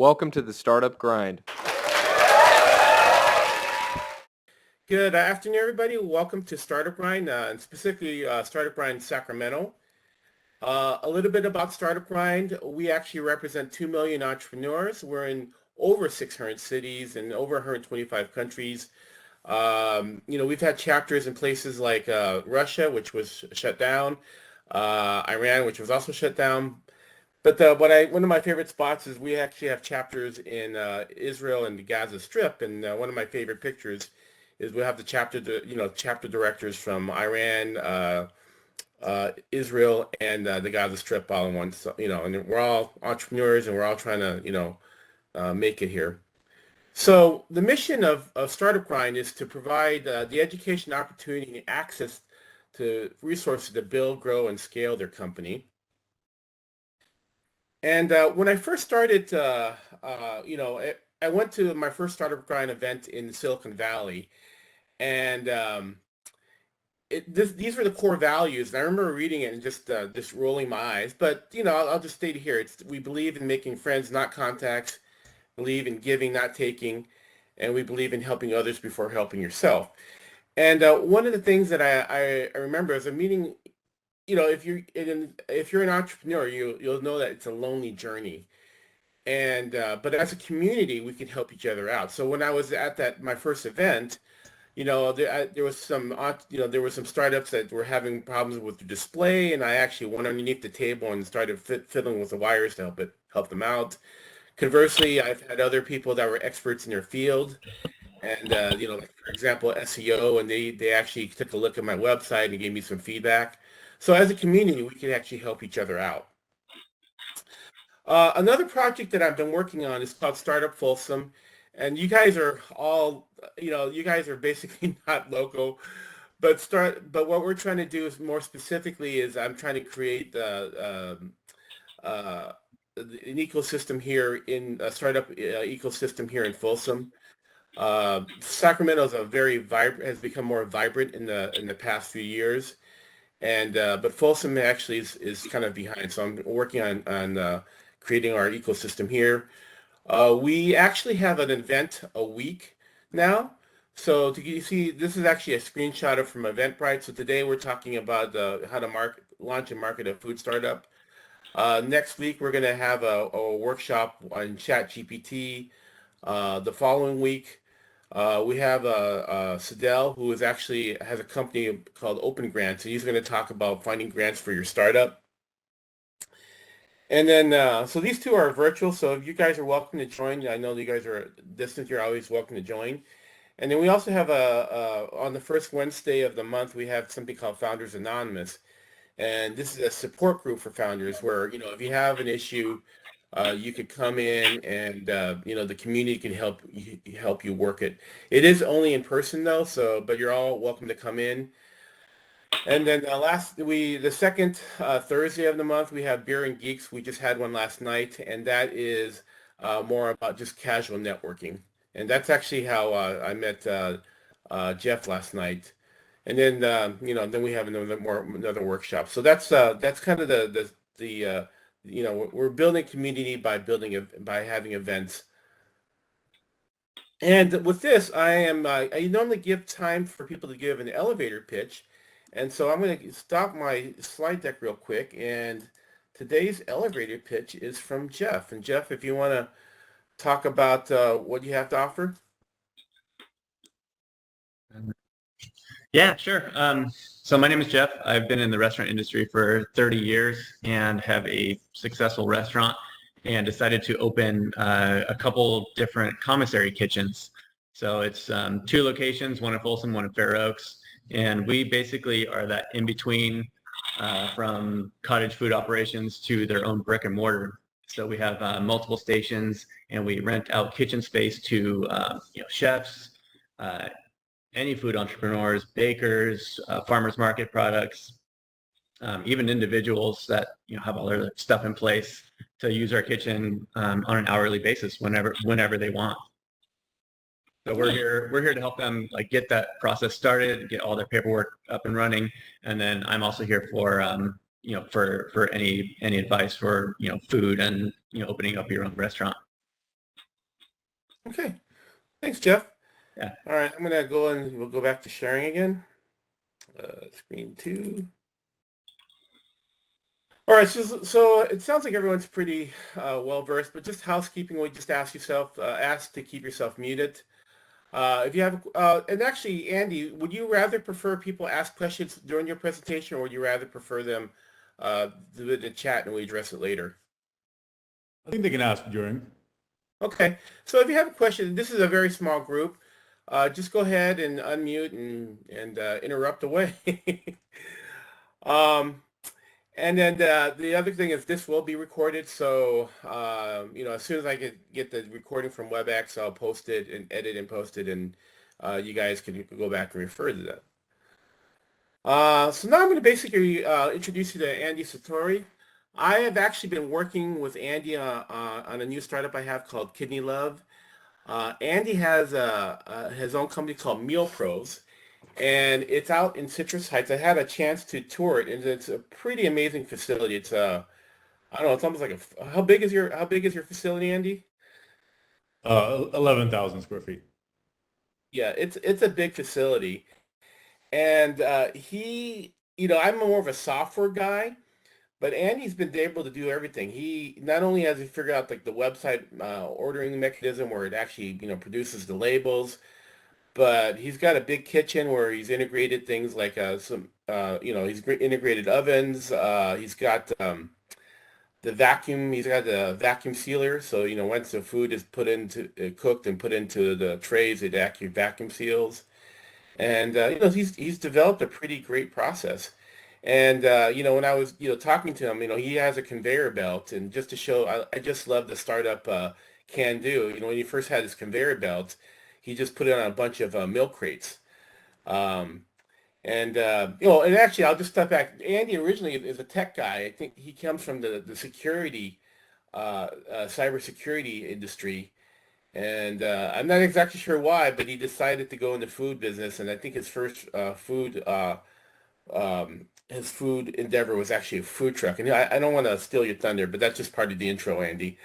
Welcome to the Startup Grind. Good afternoon, everybody. Welcome to Startup Grind, and specifically Startup Grind Sacramento. A little bit about Startup Grind. We actually represent 2 million entrepreneurs. We're in over 600 cities and over 125 countries. We've had chapters in places like Russia, which was shut down, Iran, which was also shut down. But one of my favorite spots is we actually have chapters in Israel and the Gaza Strip, and one of my favorite pictures is we have the chapter directors from Iran, Israel, and the Gaza Strip all in one. So, and we're all entrepreneurs, and we're all trying to make it here. So the mission of Startup Grind is to provide the education opportunity and access to resources to build, grow, and scale their company. And when I first started, I went to my first Startup Grind event in Silicon Valley, and these were the core values. And I remember reading it and just rolling my eyes. But I'll just state it here: we believe in making friends, not contacts. Believe in giving, not taking, and we believe in helping others before helping yourself. And one of the things that I remember is a meeting. If you're an entrepreneur, you'll know that it's a lonely journey, and but as a community, we can help each other out. So when I was at my first event, there was some startups that were having problems with the display, and I actually went underneath the table and started fiddling with the wires to help them out. Conversely, I've had other people that were experts in their field, and like for example, SEO, and they actually took a look at my website and gave me some feedback. So as a community, we can actually help each other out. Another project that I've been working on is called Startup Folsom, and you guys are all, you guys are basically not local, but what we're trying to do is more specifically is I'm trying to create an ecosystem here in a startup ecosystem here in Folsom. Sacramento is has become more vibrant in the past few years. And but Folsom actually is kind of behind, so I'm working on creating our ecosystem here. We actually have an event a week now. So you see, this is actually a screenshot from Eventbrite. So today we're talking about how to launch and market a food startup. Next week we're going to have a workshop on ChatGPT. The following week we have Sadell, who has a company called Open Grants, and he's going to talk about finding grants for your startup. And then, so these two are virtual, so if you guys are welcome to join, I know you guys are distant, you're always welcome to join. And then we also have on the first Wednesday of the month, we have something called Founders Anonymous. And this is a support group for founders where, if you have an issue, you could come in and, the community can help you work it. It is only in person though, but you're all welcome to come in. And then the second Thursday of the month, we have Beer and Geeks. We just had one last night, and that is more about just casual networking. And that's actually how I met Jeff last night. And then then we have another workshop. So that's kind of we're building community by having events. And with this, I normally give time for people to give an elevator pitch. And so I'm going to stop my slide deck real quick. And today's elevator pitch is from Jeff. And Jeff, if you want to talk about what you have to offer. Yeah, sure. So my name is Jeff. I've been in the restaurant industry for 30 years and have a successful restaurant and decided to open a couple different commissary kitchens. So it's 2 locations, one in Folsom, one in Fair Oaks. And we basically are that in between from cottage food operations to their own brick and mortar. So we have multiple stations, and we rent out kitchen space to chefs, any food entrepreneurs, bakers, farmers market products, even individuals that have all their stuff in place to use our kitchen on an hourly basis whenever they want. So we're here to help them get that process started, get all their paperwork up and running, and then I'm also here for for any advice for food and opening up your own restaurant. Okay. Thanks, Jeff. Yeah. All right, I'm gonna go and we'll go back to sharing again. Screen 2. All right, so it sounds like everyone's pretty well versed, but just housekeeping, we just ask to keep yourself muted. If you have, and actually, Andy, would you rather prefer people ask questions during your presentation, or would you rather prefer them do it in the chat and we address it later? I think they can ask during. Okay, so if you have a question, this is a very small group. Just go ahead and unmute and interrupt away. um, and then the other thing is this will be recorded, so as soon as I get the recording from WebEx, I'll post it and edit and post it, and you guys can go back and refer to that. So now I'm going to basically introduce you to Andy Sartori. I have actually been working with Andy on a new startup I have called Kidney Love. Andy has his own company called MealPros, and it's out in Citrus Heights. I had a chance to tour it, and it's a pretty amazing facility. It's I don't know, it's almost like how big is your facility, Andy? 11,000 square feet. Yeah, it's a big facility, and I'm more of a software guy. But Andy's been able to do everything. He not only has he figured out like the website ordering mechanism where it actually produces the labels, but he's got a big kitchen where he's integrated things like integrated ovens. He's got the vacuum. He's got the vacuum sealer. So once the food is put into cooked and put into the trays, it actually vacuum seals. And he's developed a pretty great process. And when I was talking to him, he has a conveyor belt, and just to show, I just love the startup can do. When he first had his conveyor belt, he just put it on a bunch of milk crates. Um, and actually, I'll just step back. Andy originally is a tech guy. I think he comes from the security, cybersecurity industry. And I'm not exactly sure why, but he decided to go into food business. And I think his first his food endeavor was actually a food truck. And I don't want to steal your thunder, but that's just part of the intro, Andy.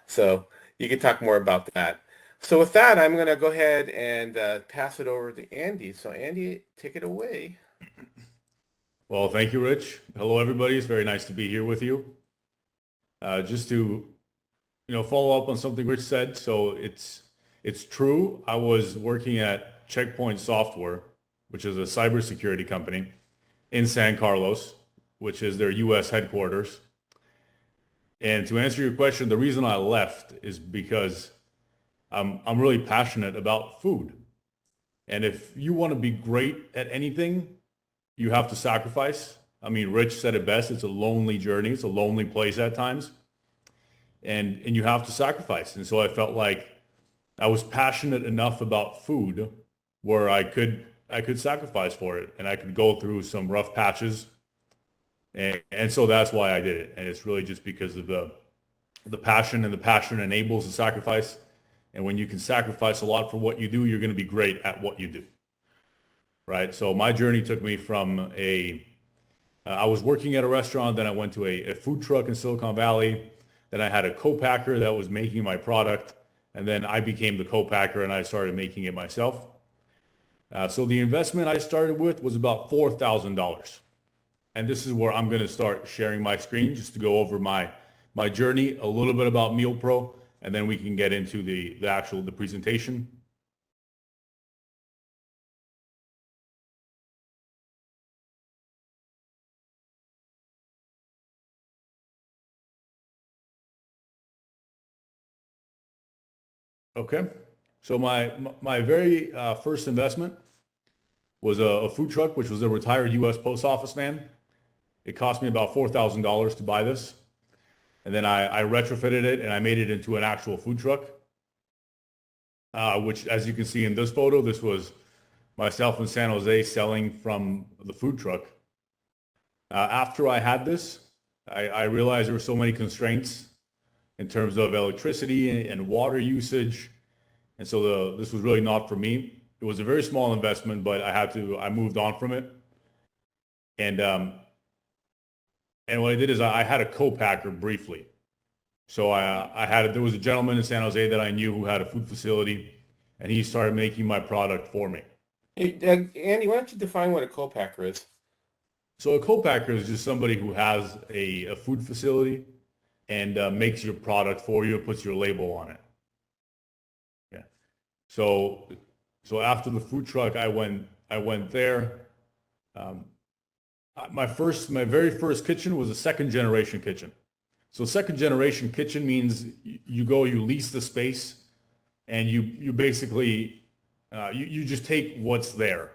So you can talk more about that. So with that, I'm going to go ahead and pass it over to Andy. So Andy, take it away. Well, thank you, Rich. Hello, everybody. It's very nice to be here with you. Just to, follow up on something Rich said. So it's true. I was working at Checkpoint Software, which is a cybersecurity company in San Carlos, which is their U.S. headquarters. And to answer your question, the reason I left is because I'm really passionate about food. And if you want to be great at anything, you have to sacrifice. I mean, Rich said it best. It's a lonely journey. It's a lonely place at times. And you have to sacrifice. And so I felt like I was passionate enough about food where I could sacrifice for it, and I could go through some rough patches. And so that's why I did it. And it's really just because of the passion, and the passion enables the sacrifice. And when you can sacrifice a lot for what you do, you're going to be great at what you do. Right? So my journey took me from I was working at a restaurant, then I went to a food truck in Silicon Valley. Then I had a co-packer that was making my product. And then I became the co-packer and I started making it myself. So the investment I started with was about $4,000. And this is where I'm going to start sharing my screen just to go over my journey, a little bit about MealPro, and then we can get into the presentation. Okay. So my very first investment was a food truck, which was a retired U.S. post office man. It cost me about $4,000 to buy this. And then I retrofitted it and I made it into an actual food truck, which, as you can see in this photo, this was myself in San Jose selling from the food truck. After I had this, I realized there were so many constraints in terms of electricity and water usage. And so this was really not for me. It was a very small investment, but I moved on from it. And what I did is I had a co-packer briefly. So there was a gentleman in San Jose that I knew who had a food facility, and he started making my product for me. Hey, Andy, why don't you define what a co-packer is? So a co-packer is just somebody who has a food facility and makes your product for you and puts your label on it. Yeah. So after the food truck, I went there. My very first kitchen was a second generation kitchen. So second generation kitchen means you lease the space, and you basically you just take what's there.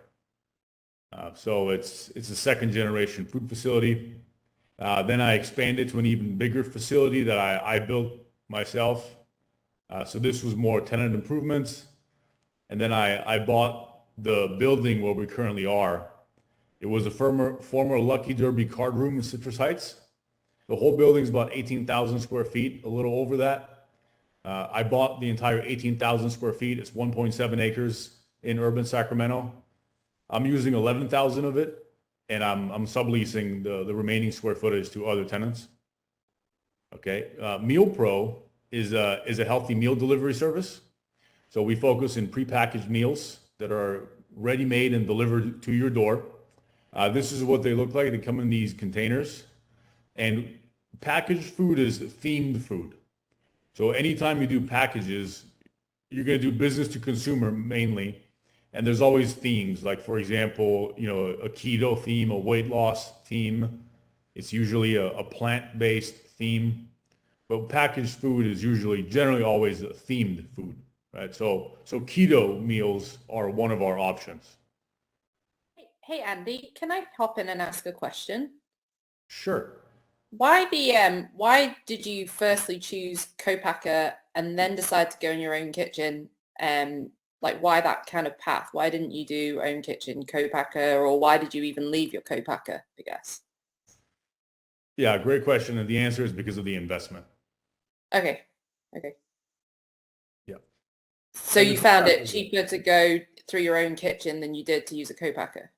So it's a second generation food facility. Then I expanded to an even bigger facility that I built myself. So this was more tenant improvements. And then I bought the building where we currently are. It was a former Lucky Derby card room in Citrus Heights. The whole building is about 18,000 square feet, a little over that. I bought the entire 18,000 square feet. It's 1.7 acres in urban Sacramento. I'm using 11,000 of it, and I'm subleasing the remaining square footage to other tenants. Okay, MealPro is a healthy meal delivery service. So we focus in prepackaged meals that are ready-made and delivered to your door. This is what they look like. They come in these containers, and packaged food is themed food. So anytime you do packages, you're going to do business to consumer mainly. And there's always themes, like, for example, a keto theme, a weight loss theme. It's usually a plant-based theme. But packaged food is generally always a themed food, right? So keto meals are one of our options. Hey, Andy, can I hop in and ask a question? Sure. Why did you firstly choose co-packer and then decide to go in your own kitchen? Like, why that kind of path? Why didn't you do own kitchen, co-packer, or why did you even leave your co-packer, I guess? Yeah, great question. And the answer is because of the investment. Okay. Yeah. So you found it cheaper to go through your own kitchen than you did to use a co-packer?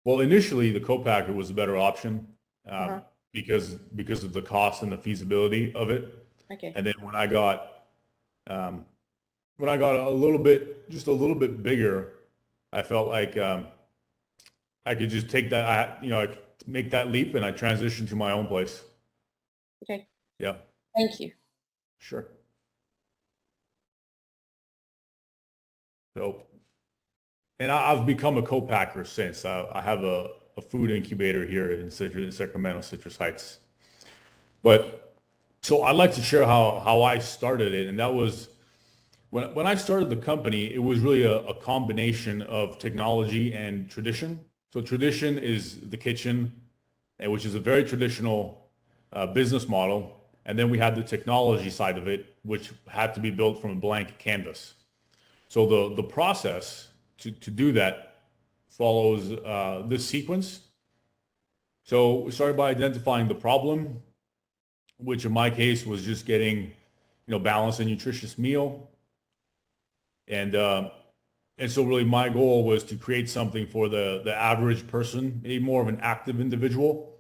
Well, initially the co-packer was a better option because of the cost and the feasibility of it. Okay. And then when I got a little bit bigger, I felt like I could just take that, I could make that leap, and I transitioned to my own place. Okay. Yeah. Thank you. Sure. So, and I've become a co-packer since. I have a food incubator here in Sacramento, Citrus Heights. But so I'd like to share how I started it, and that was when I started the company. It was really a combination of technology and tradition. So tradition is the kitchen, which is a very traditional business model. And then we had the technology side of it, which had to be built from a blank canvas. So the process to do that follows this sequence. So we started by identifying the problem, which in my case was just getting, balanced and nutritious meal. And so really my goal was to create something for the average person, maybe more of an active individual,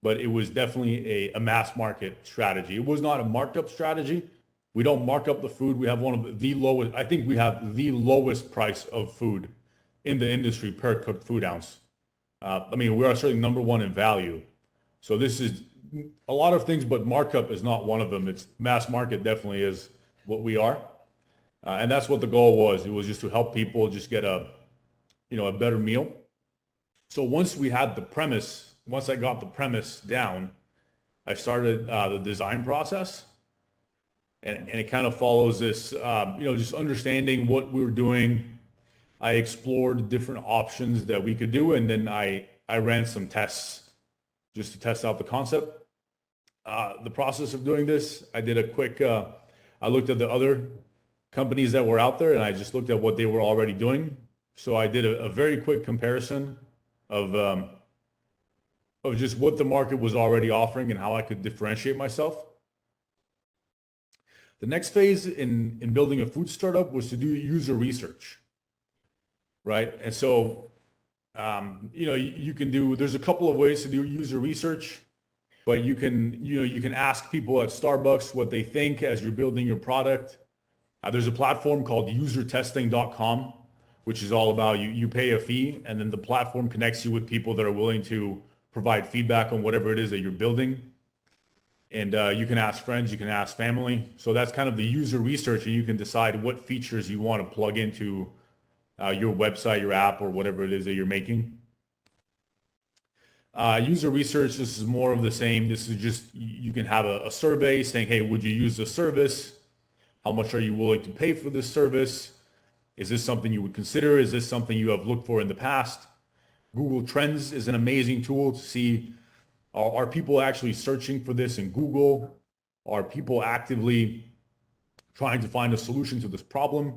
but it was definitely a mass market strategy. It was not a marked up strategy. We don't mark up the food. We have one of the lowest, I think we have the lowest price of food in the industry per cooked food ounce. We are certainly number one in value. So this is a lot of things, but markup is not one of them. It's mass market definitely is what we are. And that's what the goal was. It was just to help people just get a better meal. So once I got the premise down, I started the design process. And it kind of follows this, just understanding what we were doing. I explored different options that we could do, and then I ran some tests just to test out the concept. The process of doing this, I did a quick, I looked at the other companies that were out there, and I just looked at what they were already doing. So I did a very quick comparison of just what the market was already offering and how I could differentiate myself. The next phase in building a food startup was to do user research, right? And so, there's a couple of ways to do user research. but you can ask people at Starbucks what they think as you're building your product. There's a platform called usertesting.com, which is all about you pay a fee, and then the platform connects you with people that are willing to provide feedback on whatever it is that you're building. And you can ask friends, you can ask family. So that's kind of the user research, and you can decide what features you want to plug into your website, your app, or whatever it is that you're making. User research, this is more of the same. This is just, you can have a survey saying, hey, would you use this service? How much are you willing to pay for this service? Is this something you would consider? Is this something you have looked for in the past? Google Trends is an amazing tool to see, are people actually searching for this in Google? Are people actively trying to find a solution to this problem?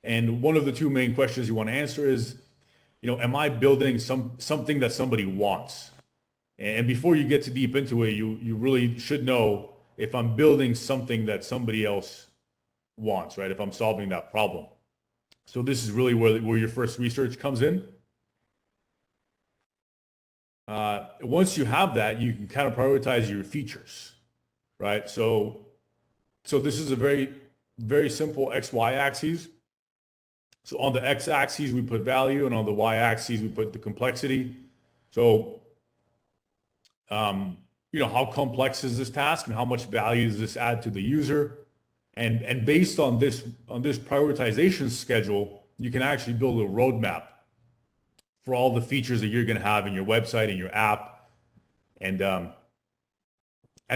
And one of the two main questions you want to answer is, am I building something that somebody wants? And before you get too deep into it, you really should know if I'm building something that somebody else wants, right? If I'm solving that problem. So this is really where your first research comes in. Once you have that, you can kind of prioritize your features, right? So this is a very, very simple X-Y axis. So on the X-axis, we put value, and on the Y-axis, we put the complexity. So, how complex is this task, and how much value does this add to the user? And based on this prioritization schedule, you can actually build a roadmap for all the features that you're going to have in your website and your app. And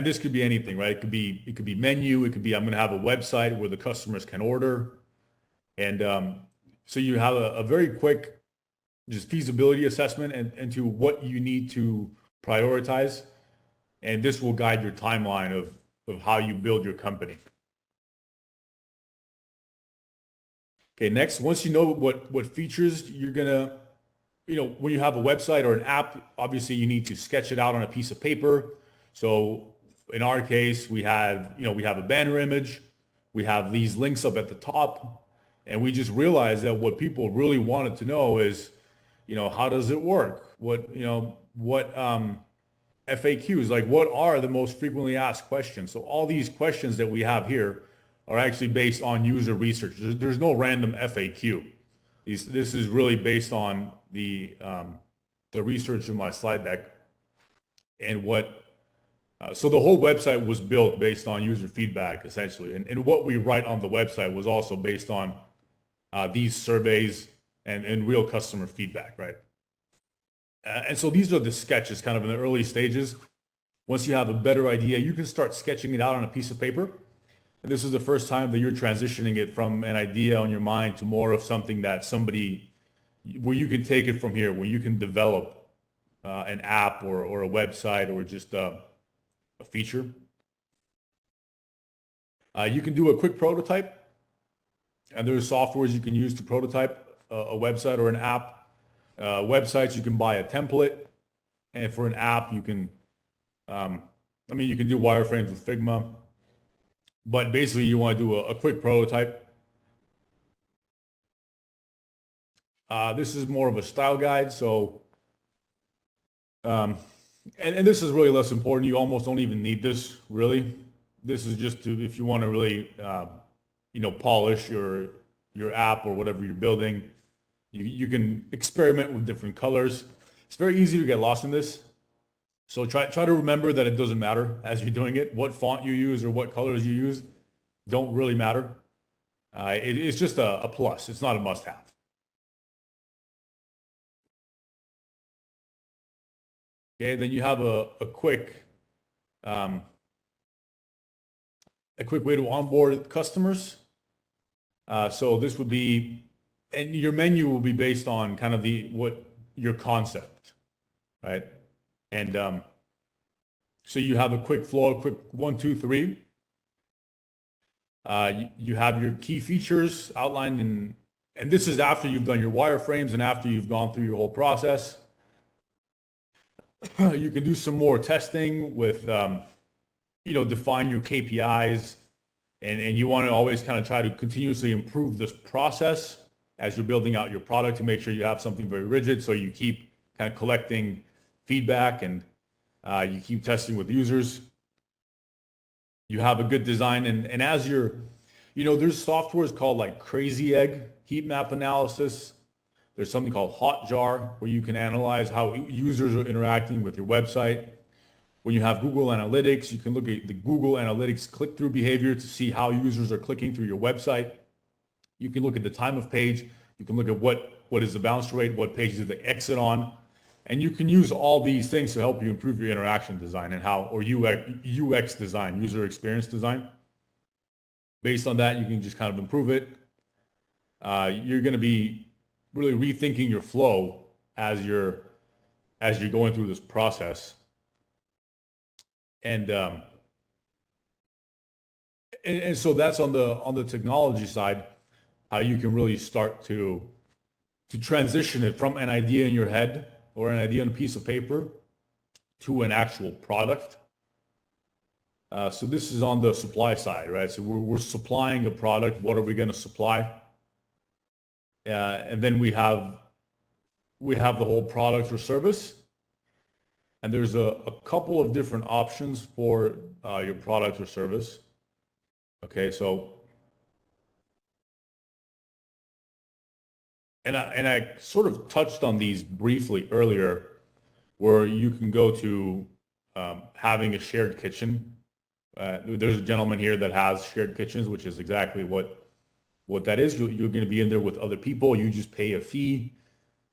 this could be anything, right? It could be menu. It could be, I'm going to have a website where the customers can order. And so you have a very quick just feasibility assessment into what you need to prioritize. And this will guide your timeline of how you build your company. Okay, next, once you know what features you're gonna, when you have a website or an app, obviously you need to sketch it out on a piece of paper. So in our case, we have a banner image, we have these links up at the top, and we just realized that what people really wanted to know is, how does it work? What FAQs, like what are the most frequently asked questions? So all these questions that we have here are actually based on user research. There's no random FAQ. This is really based on the research in my slide deck, and so the whole website was built based on user feedback essentially, and what we write on the website was also based on these surveys and real customer feedback, right? And so these are the sketches kind of in the early stages. Once you have a better idea, you can start sketching it out on a piece of paper. And this is the first time that you're transitioning it from an idea on your mind to more of something that where you can take it from here, where you can develop an app or a website or just a feature. You can do a quick prototype, and there's softwares you can use to prototype a website or an app. Websites, you can buy a template, and for an app, you can, you can do wireframes with Figma. But basically, you want to do a quick prototype. This is more of a style guide. So, and this is really less important. You almost don't even need this, really. This is just if you want to really, polish your app or whatever you're building. You can experiment with different colors. It's very easy to get lost in this. So try to remember that it doesn't matter as you're doing it. What font you use or what colors you use don't really matter. It's just a plus. It's not a must-have. Okay, then you have a quick way to onboard customers. So this would be, and your menu will be based on kind of your concept, right? And so you have a quick flow, a quick 1, 2, 3. You have your key features outlined and this is after you've done your wireframes and after you've gone through your whole process. You can do some more testing with, define your KPIs, and you want to always kind of try to continuously improve this process as you're building out your product to make sure you have something very rigid. So you keep kind of collecting feedback and You keep testing with users. You have a good design, and as you're, there's softwares called like Crazy Egg heat map analysis. There's something called Hotjar where you can analyze how users are interacting with your website. When you have Google Analytics, you can look at the Google Analytics click-through behavior to see how users are clicking through your website. You can look at the time of page. You can look at what is the bounce rate, what pages do they exit on. And you can use all these things to help you improve your interaction design or UX design, user experience design. Based on that, you can just kind of improve it. You're going to be really rethinking your flow as you're going through this process. And so that's on the technology side, how you can really start to transition it from an idea in your head or an idea on a piece of paper to an actual product. So this is on the supply side, right? So we're supplying a product. What are we going to supply? And then we have the whole product or service. And there's a couple of different options for your product or service. Okay, so and I sort of touched on these briefly earlier, where you can go to having a shared kitchen. There's a gentleman here that has shared kitchens, which is exactly what that is. You're going to be in there with other people. You just pay a fee.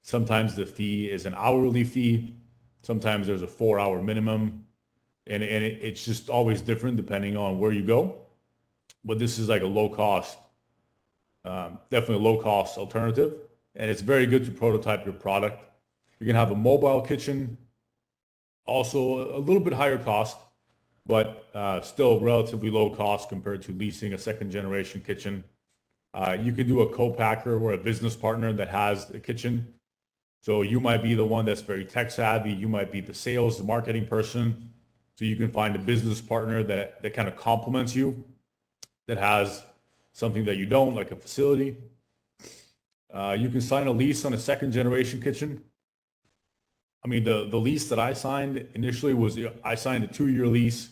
Sometimes the fee is an hourly fee. Sometimes there's a 4-hour minimum, and it's just always different depending on where you go. But this is like a low cost, definitely a low cost alternative. And it's very good to prototype your product. You're going to have a mobile kitchen, also a little bit higher cost, but still relatively low cost compared to leasing a second generation kitchen. You can do a co-packer or a business partner that has a kitchen. So you might be the one that's very tech savvy. You might be the sales, the marketing person. So you can find a business partner that kind of complements you, that has something that you don't, like a facility. You can sign a lease on a second generation kitchen. I mean, the lease that I signed initially I signed a 2-year lease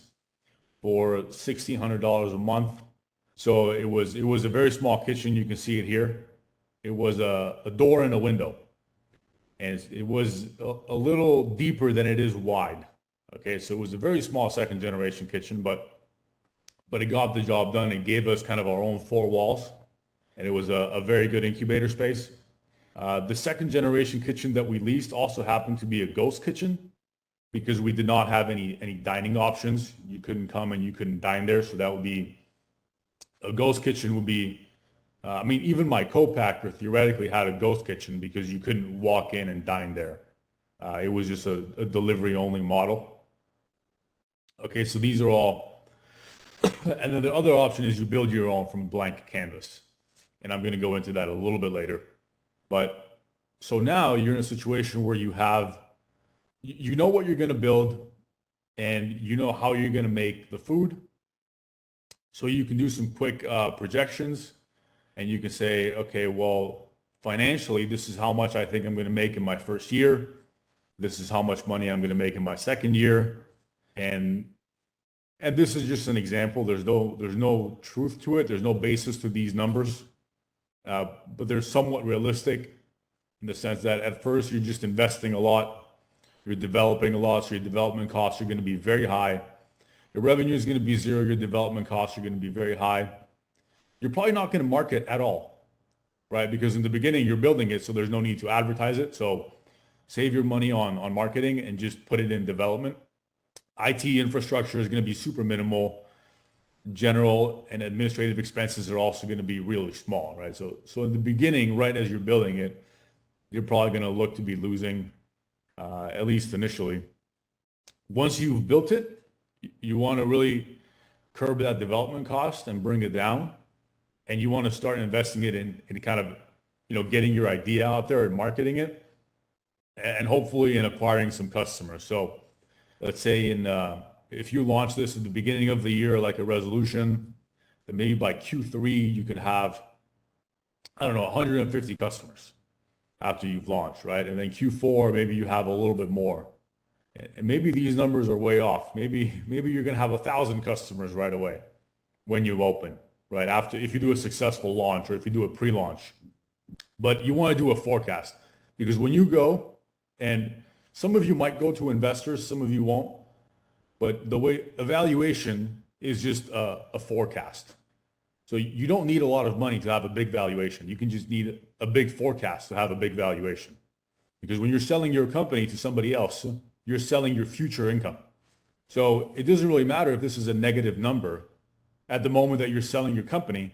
for $1,600 a month. So it was a very small kitchen. You can see it here. It was a door and a window. And it was a little deeper than it is wide. Okay, so it was a very small second generation kitchen, but it got the job done. It gave us kind of our own 4 walls, and it was a very good incubator space. The second generation kitchen that we leased also happened to be a ghost kitchen because we did not have any dining options. You couldn't come and you couldn't dine there, so that would be a ghost kitchen would be. I mean, even my co-packer theoretically had a ghost kitchen because you couldn't walk in and dine there. It was just a delivery only model. Okay, so these are all, and then the other option is you build your own from a blank canvas. And I'm going to go into that a little bit later. But so now you're in a situation where you know what you're going to build and you know how you're going to make the food. So you can do some quick projections and you can say, okay, well, financially, this is how much I think I'm going to make in my first year. This is how much money I'm going to make in my second year. And this is just an example. There's no truth to it. There's no basis to these numbers. But they're somewhat realistic in the sense that at first you're just investing a lot. You're developing a lot, so your development costs are going to be very high. Your revenue is going to be zero. Your development costs are going to be very high. You're probably not going to market at all, right? Because in the beginning you're building it, so there's no need to advertise it. So save your money on marketing and just put it in development. IT infrastructure is going to be super minimal. General and administrative expenses are also going to be really small, right? So in the beginning, right as you're building it, you're probably going to look to be losing, at least initially. Once you've built it, you want to really curb that development cost and bring it down. And you want to start investing it in kind of, getting your idea out there and marketing it, and hopefully in acquiring some customers. So let's say if you launch this at the beginning of the year, like a resolution, then maybe by Q3, you could have, 150 customers after you've launched, right? And then Q4, maybe you have a little bit more. And maybe these numbers are way off. Maybe you're going to have 1,000 customers right away when you open, right after, if you do a successful launch or if you do a pre-launch. But you want to do a forecast, because when you go, and some of you might go to investors, some of you won't, but the way evaluation is just a forecast. So you don't need a lot of money to have a big valuation. You can just need a big forecast to have a big valuation. Because when you're selling your company to somebody else, you're selling your future income. So it doesn't really matter if this is a negative number at the moment that you're selling your company,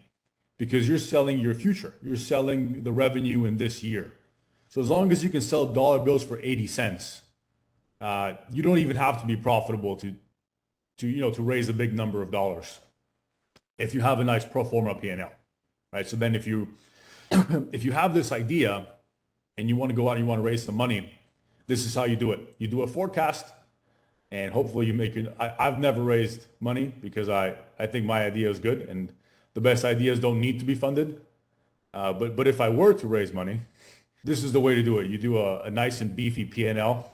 because you're selling your future. You're selling the revenue in this year. So as long as you can sell dollar bills for 80 cents, you don't even have to be profitable to raise a big number of dollars if you have a nice pro forma P&L, right? So then if you have this idea and you want to go out and you want to raise some money, this is how you do it. You do a forecast, and hopefully you make it. I've never raised money because I think my idea is good, and the best ideas don't need to be funded. But if I were to raise money, this is the way to do it. You do a nice and beefy P&L,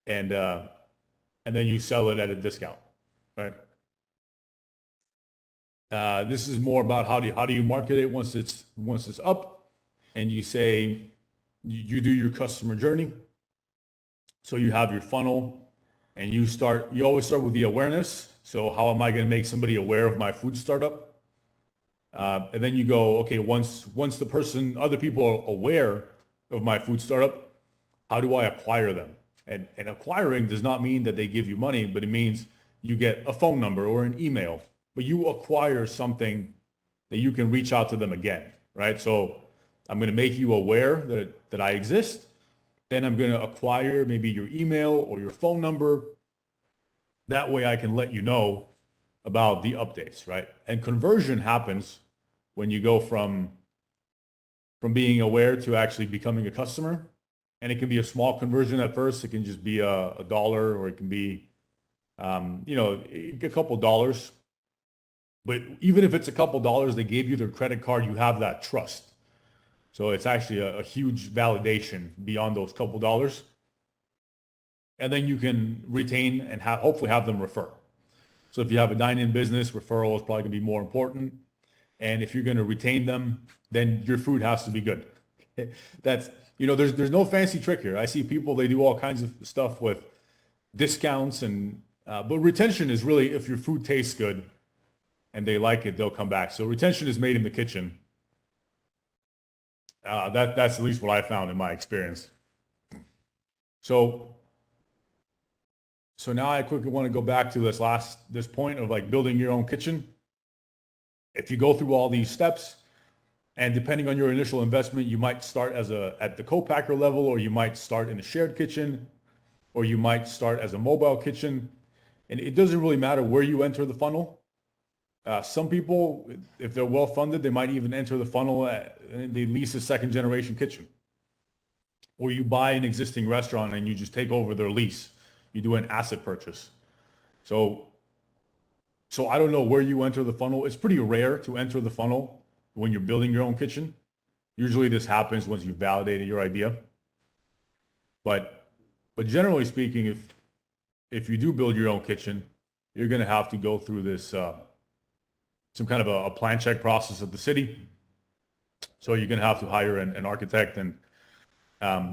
and then you sell it at a discount, right? This is more about how do you market it once it's up, and you say you do your customer journey. So you have your funnel, and you always start with the awareness. So how am I going to make somebody aware of my food startup? And then you go, okay, once other people are aware of my food startup, how do I acquire them? And acquiring does not mean that they give you money, but it means you get a phone number or an email, but you acquire something that you can reach out to them again, right? So I'm going to make you aware that I exist. Then I'm going to acquire maybe your email or your phone number. That way I can let you know about the updates, right? And conversion happens when you go from being aware to actually becoming a customer. And it can be a small conversion at first. It can just be a dollar, or it can be, a couple dollars. But even if it's a couple dollars, they gave you their credit card, you have that trust. So it's actually a huge validation beyond those couple dollars. And then you can retain and hopefully have them refer. So if you have a dine-in business, referral is probably going to be more important. And if you're going to retain them, then your food has to be good. That's, there's no fancy trick here. I see people, they do all kinds of stuff with discounts, but retention is really, if your food tastes good and they like it, they'll come back. So retention is made in the kitchen. That's at least what I found in my experience. So now I quickly want to go back to this point of like building your own kitchen. If you go through all these steps, and depending on your initial investment, you might start at the co-packer level, or you might start in a shared kitchen, or you might start as a mobile kitchen. And it doesn't really matter where you enter the funnel. Some people, if they're well funded, they might even enter the funnel and they lease a second generation kitchen. Or you buy an existing restaurant and you just take over their lease. You do an asset purchase. So I don't know where you enter the funnel. It's pretty rare to enter the funnel when you're building your own kitchen. Usually this happens once you've validated your idea. But generally speaking, if you do build your own kitchen, you're going to have to go through this some kind of a plan check process at the city. So you're going to have to hire an architect, and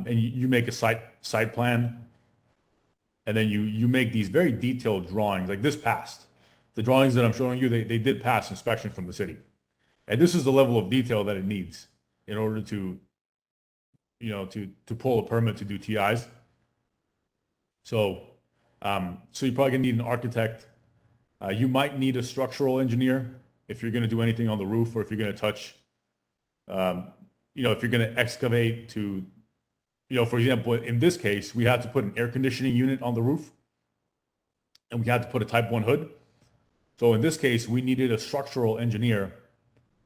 you make a site plan, and then you make these very detailed drawings. Like this passed. The drawings that I'm showing you, they did pass inspection from the city. And this is the level of detail that it needs in order to pull a permit to do TIs. So you're probably gonna need an architect. You might need a structural engineer if you're gonna do anything on the roof, or if you're gonna touch, if you're gonna excavate to, for example, in this case, we had to put an air conditioning unit on the roof, and we had to put a Type 1 hood. So in this case, we needed a structural engineer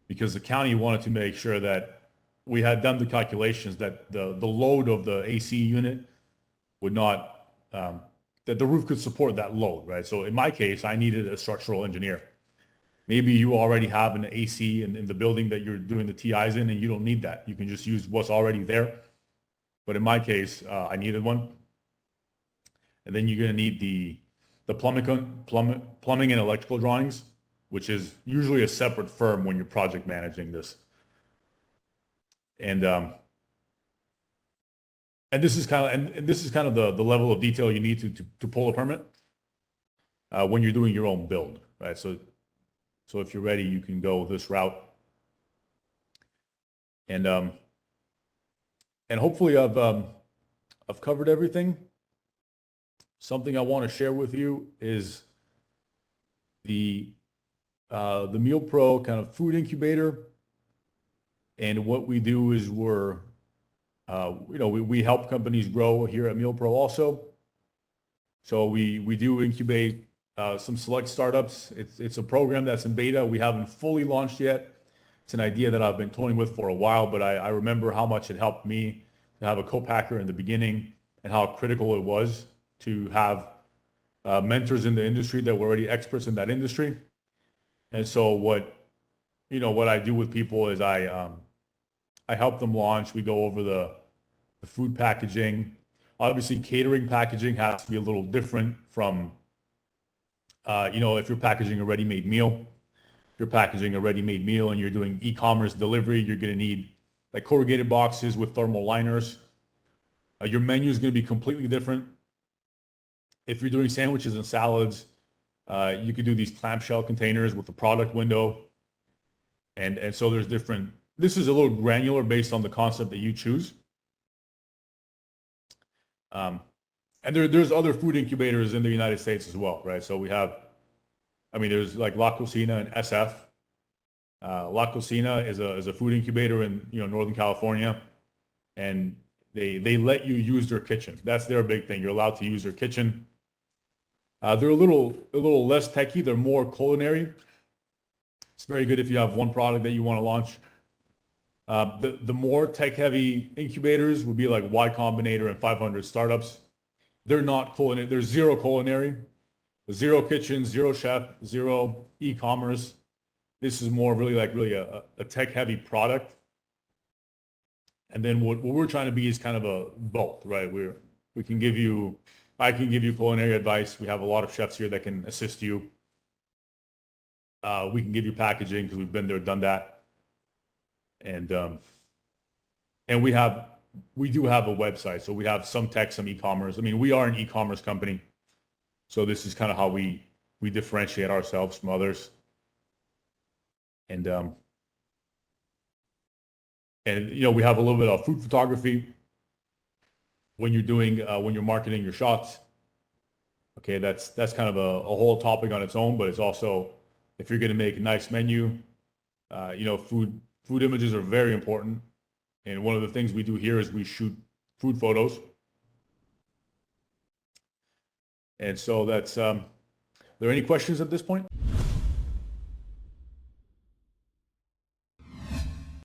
because the county wanted to make sure that we had done the calculations that the load of the AC unit would not, that the roof could support that load, right? So in my case, I needed a structural engineer. Maybe you already have an AC in the building that you're doing the TIs in, and you don't need that. You can just use what's already there. But in my case, I needed one. And then you're going to need the plumbing and electrical drawings, which is usually a separate firm when you're project managing this. And this is kind of the level of detail you need to pull a permit when you're doing your own build, right? So if you're ready, you can go this route. And hopefully I've covered everything. Something I want to share with you is the MealPro kind of food incubator. And what we do is we help companies grow here at MealPro also. So we do incubate some select startups. It's a program that's in beta. We haven't fully launched yet. It's an idea that I've been toying with for a while, but I remember how much it helped me to have a co-packer in the beginning and how critical it was to have mentors in the industry that were already experts in that industry. And so what I do with people is I help them launch. We go over the food packaging. Obviously, catering packaging has to be a little different from, if you're packaging a ready-made meal. If you're packaging a ready-made meal and you're doing e-commerce delivery, you're going to need like corrugated boxes with thermal liners. Your menu is going to be completely different. If you're doing sandwiches and salads, you could do these clamshell containers with the product window. And so there's different, this is a little granular based on the concept that you choose. And there's other food incubators in the United States as well, right? So there's like La Cocina and SF. La Cocina is a food incubator in Northern California, and they let you use their kitchen. That's their big thing. You're allowed to use their kitchen. They're a little less techy. They're more culinary. It's very good if you have one product that you want to launch. The more tech-heavy incubators would be like Y Combinator and 500 Startups. They're not culinary. They're zero culinary, zero kitchen, zero chef, zero e-commerce. This is more really a tech-heavy product. And then what we're trying to be is kind of a both, right? I can give you culinary advice. We have a lot of chefs here that can assist you. We can give you packaging because we've been there, done that. And we do have a website. So we have some tech, some e-commerce. I mean, we are an e-commerce company. So this is kind of how we differentiate ourselves from others. And we have a little bit of food photography when you're marketing your shots. Okay, that's kind of a whole topic on its own, but it's also, if you're going to make a nice menu, food images are very important. And one of the things we do here is we shoot food photos. And so that's, are there any questions at this point?